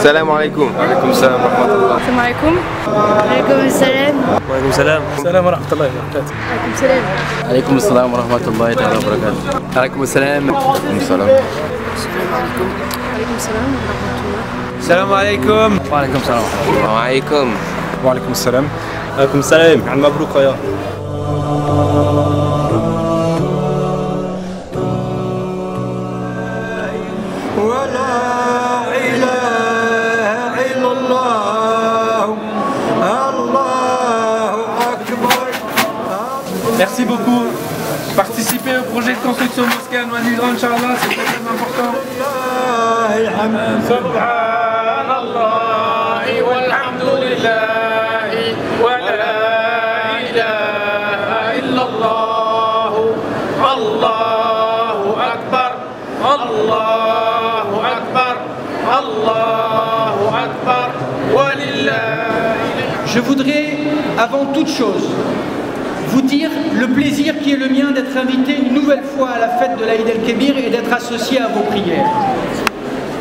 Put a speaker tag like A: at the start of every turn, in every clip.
A: Salam alaikum. Alaikum salam wa rahmatullah.
B: Salam alaikum.
C: Alaikum salam.
D: Wa alaikum salam.
E: Salam wa rahmatullahi wa barakatuh.
B: Alaikum salam.
D: Alaikum salam wa rahmatullahi wa barakatuh. Alaikum salam.
A: Alaikum salam.
B: Alaikum salam wa rahmatullah.
D: Salam alaikum. Wa alaikum salam.
A: Wa alaikum.
E: Wa alaikum salam. Alaikum salam. Al mabrouk ya.
F: Merci beaucoup. Participer au projet de construction mosquée à Noisy-Grand, Inch'Allah, c'est très important. Subhanallah walhamdulillah wa la ilaha illallah. Allahu Akbar, Allahu Akbar, Allahu Akbar, walillahi.
G: Je voudrais, avant toute chose, vous dire le plaisir qui est le mien d'être invité une nouvelle fois à la fête de l'Aïd el-Kébir et d'être associé à vos prières.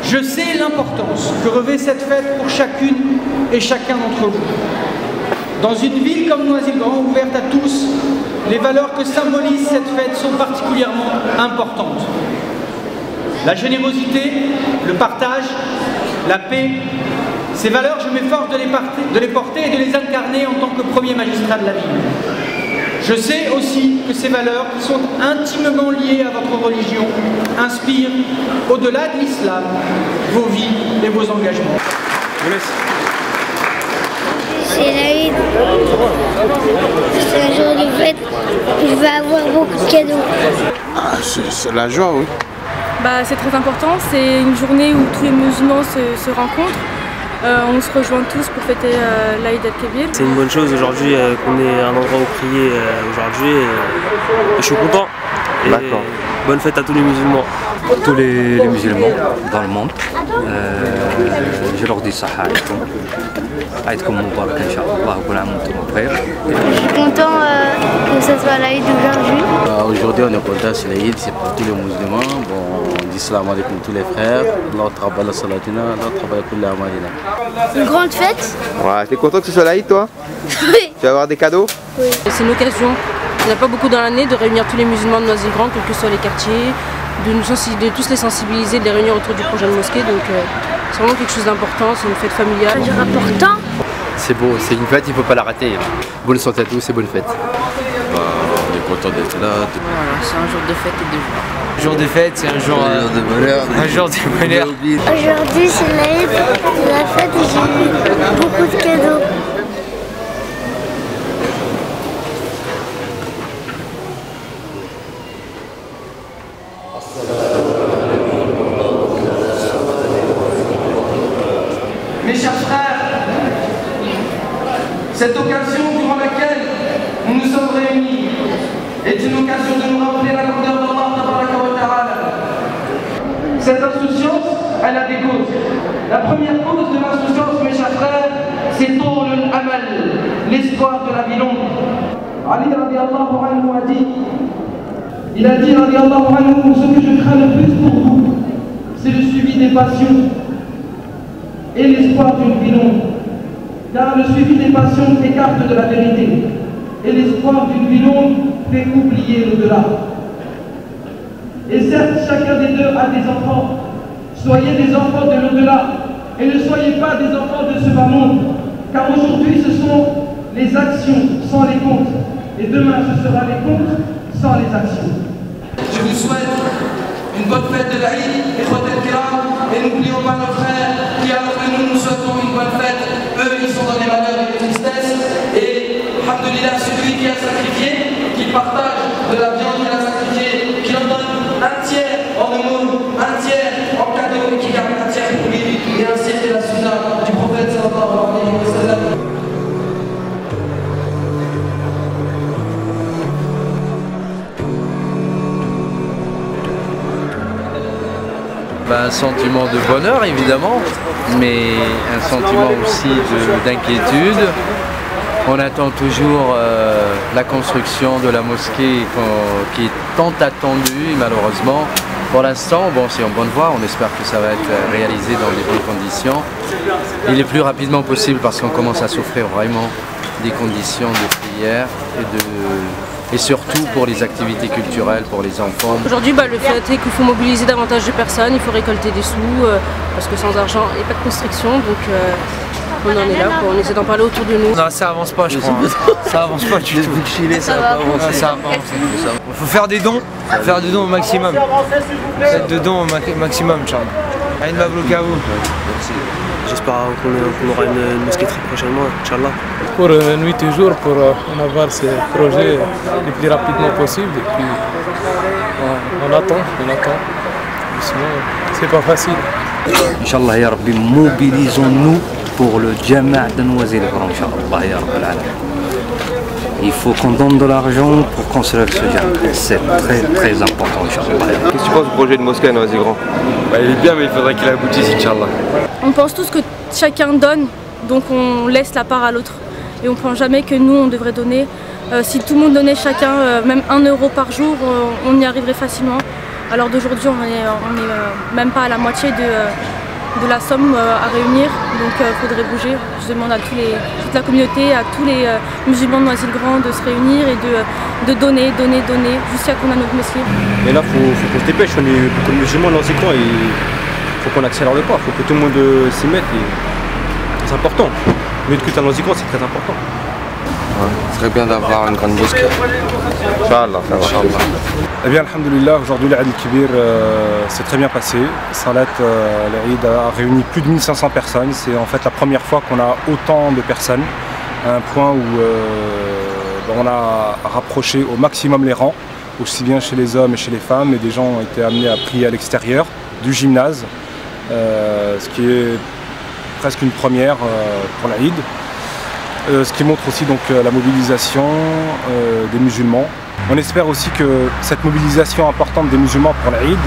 G: Je sais l'importance que revêt cette fête pour chacune et chacun d'entre vous. Dans une ville comme Noisy-le-Grand, ouverte à tous, les valeurs que symbolise cette fête sont particulièrement importantes. La générosité, le partage, la paix, ces valeurs, je m'efforce de les porter et de les incarner en tant que premier magistrat de la ville. Je sais aussi que ces valeurs, qui sont intimement liées à votre religion, inspirent, au-delà de l'islam, vos vies et vos engagements.
C: C'est l'Aïd. C'est un jour de fête. Je vais avoir beaucoup de cadeaux.
A: Ah, c'est la joie, oui.
B: C'est très important, c'est une journée où tous les musulmans se rencontrent. On se rejoint tous pour fêter l'Aïd el-Kébir.
D: C'est une bonne chose aujourd'hui qu'on ait un endroit où prier aujourd'hui et je suis content.
A: D'accord.
D: Bonne fête à tous les musulmans.
H: Tous les musulmans dans le monde. Je leur dis Saha alaikum. Aïdkoum Moubarak Inch'Allah.
C: Je suis content que ce soit l'Aïd aujourd'hui.
I: Aujourd'hui on est content, c'est l'Aïd, c'est pour tous les musulmans. Bon, on dit salam alaikum tous les frères. Allah travaille salatina, Allah travaille pour l'amalina.
C: Une grande fête.
A: Ouais, t'es content que ce soit l'Aïd, toi?
C: Oui.
A: Tu vas avoir des cadeaux?
B: Oui. C'est une occasion, il n'y en a pas beaucoup dans l'année, de réunir tous les musulmans de Noisy-le-Grand, quels que soient les quartiers, de tous les sensibiliser, de les réunir autour du projet de mosquée. Donc c'est vraiment quelque chose d'important, c'est une fête familiale.
C: C'est important.
D: C'est beau, c'est une fête, il ne faut pas la rater. Bonne santé à tous et bonne fête.
I: On est content d'être là.
B: Voilà, c'est un jour de fête et de joie.
D: Jour de fête, c'est un jour
I: de bonheur.
D: Un jour de bonheur.
C: Aujourd'hui c'est l'Aïd, c'est la fête et j'ai eu beaucoup de cadeaux.
F: Mes chers frères, cette occasion durant laquelle nous nous sommes réunis est une occasion de nous rappeler la grandeur d'Allah Tabaraka wa Ta'ala. Cette insouciance, elle a des causes. La première cause de l'insouciance, mes chers frères, c'est Toul al-Amal, l'espoir de la vie longue. Ali radiallahu anhu a dit, il a dit radiallahu anhu, ce que je crains le plus pour vous, c'est le suivi des passions et l'espoir d'une vie longue. Car le suivi des passions écarte de la vérité, et l'espoir d'une vie longue fait oublier l'au-delà. Et certes, chacun des deux a des enfants. Soyez des enfants de l'au-delà, et ne soyez pas des enfants de ce bas monde, car aujourd'hui ce sont les actions sans les comptes, et demain ce sera les comptes sans les actions. Je vous souhaite une bonne fête de l'Aïd, et n'oublions pas nos frères qui, alors que nous souhaitons une bonne fête, eux ils sont dans les malheurs et les tristesses, et alhamdoulilah, celui qui a sacrifié, qui partage de la viande qu'il a sacrifié, qui en donne un tiers en aumône, un tiers en cadeau, et qui garde un tiers pour lui, et ainsi c'est la sunna du prophète sallallahu alayhi wa sallam.
D: Un sentiment de bonheur évidemment, mais un sentiment aussi d'inquiétude. On attend toujours la construction de la mosquée qui est tant attendue malheureusement. Pour l'instant, bon, c'est en bonne voie, on espère que ça va être réalisé dans les bonnes conditions et le plus rapidement possible parce qu'on commence à souffrir vraiment des conditions de prière et surtout pour les activités culturelles, pour les enfants.
B: Aujourd'hui, le fait est qu'il faut mobiliser davantage de personnes, il faut récolter des sous, parce que sans argent, il n'y a pas de construction, donc on en est là, on essaie d'en parler autour de nous.
J: Non, ça avance pas, je crois. Ça avance pas du tout.
D: Ça va pas avancer.
J: Ça va pas avancer. Il faut faire des dons au maximum. Faites des dons au maximum, Charles. Aïn Mabrouk à vous.
K: Merci. J'espère qu'on aura une mosquée très prochainement, Inch'Allah.
L: Pour nuit toujours, pour en avoir ces projets le plus rapidement possible. Et puis on attend. Sinon, c'est pas facile.
H: Inch'Allah, ya Rabbi, mobilisons-nous pour le Jama' de Noisy-le-Grand, Inch'Allah, ya Rabbi al-Alamin. Il faut qu'on donne de l'argent pour construire ce Jama'. C'est très important, Inch'Allah.
A: Qu'est-ce que tu penses du projet de mosquée à Noisy-le-Grand?
E: Il est bien, mais il faudrait qu'il aboutisse, Inch'Allah.
B: On pense tous que chacun donne, donc on laisse la part à l'autre. Et on ne pense jamais que nous, on devrait donner. Si tout le monde donnait chacun même 1 euro par jour, on y arriverait facilement. Alors d'aujourd'hui, on n'est même pas à la moitié de la somme à réunir, donc il faudrait bouger. Je demande à toute la communauté, à tous les musulmans de Noisy-le-Grand de se réunir et de donner, jusqu'à qu'on a notre mosquée.
E: Mais là, il faut qu'on se dépêche, on est beaucoup de musulmans de Noisy-le-Grand et il faut qu'on accélère le pas, il faut que tout le monde s'y mette. C'est important. Le culte à Noisy-le-Grand, c'est très important.
A: Ce serait bien d'avoir une grande mosquée. Inch'Allah.
M: Eh bien, alhamdoulilah, aujourd'hui l'Aïd al-Kibir s'est très bien passé. Salat l'Aïd a réuni plus de 1500 personnes. C'est en fait la première fois qu'on a autant de personnes, à un point où on a rapproché au maximum les rangs, aussi bien chez les hommes et chez les femmes, et des gens ont été amenés à prier à l'extérieur du gymnase, ce qui est presque une première pour l'Aïd. Ce qui montre aussi donc la mobilisation des musulmans. On espère aussi que cette mobilisation importante des musulmans pour l'Aïd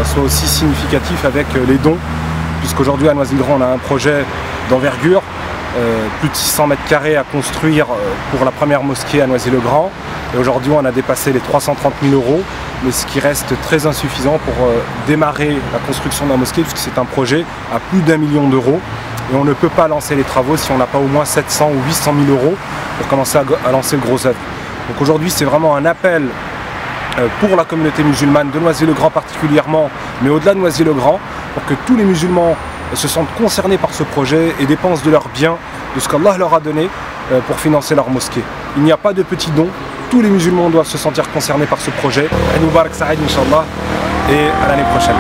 M: soit aussi significative avec les dons, puisqu'aujourd'hui à Noisy-le-Grand on a un projet d'envergure, plus de 600 mètres carrés à construire pour la première mosquée à Noisy-le-Grand. Et aujourd'hui on a dépassé les 330 000 €, mais ce qui reste très insuffisant pour démarrer la construction de la mosquée, puisque c'est un projet à plus d'1 million d'euros. Et on ne peut pas lancer les travaux si on n'a pas au moins 700 ou 800 000 € pour commencer à lancer le gros œuvre. Donc aujourd'hui c'est vraiment un appel pour la communauté musulmane de Noisy-le-Grand particulièrement, mais au-delà de Noisy-le-Grand, pour que tous les musulmans se sentent concernés par ce projet et dépensent de leurs biens, de ce qu'Allah leur a donné pour financer leur mosquée. Il n'y a pas de petits dons, tous les musulmans doivent se sentir concernés par ce projet. Eid Mubarak Saïd, Inch'Allah, et à l'année prochaine.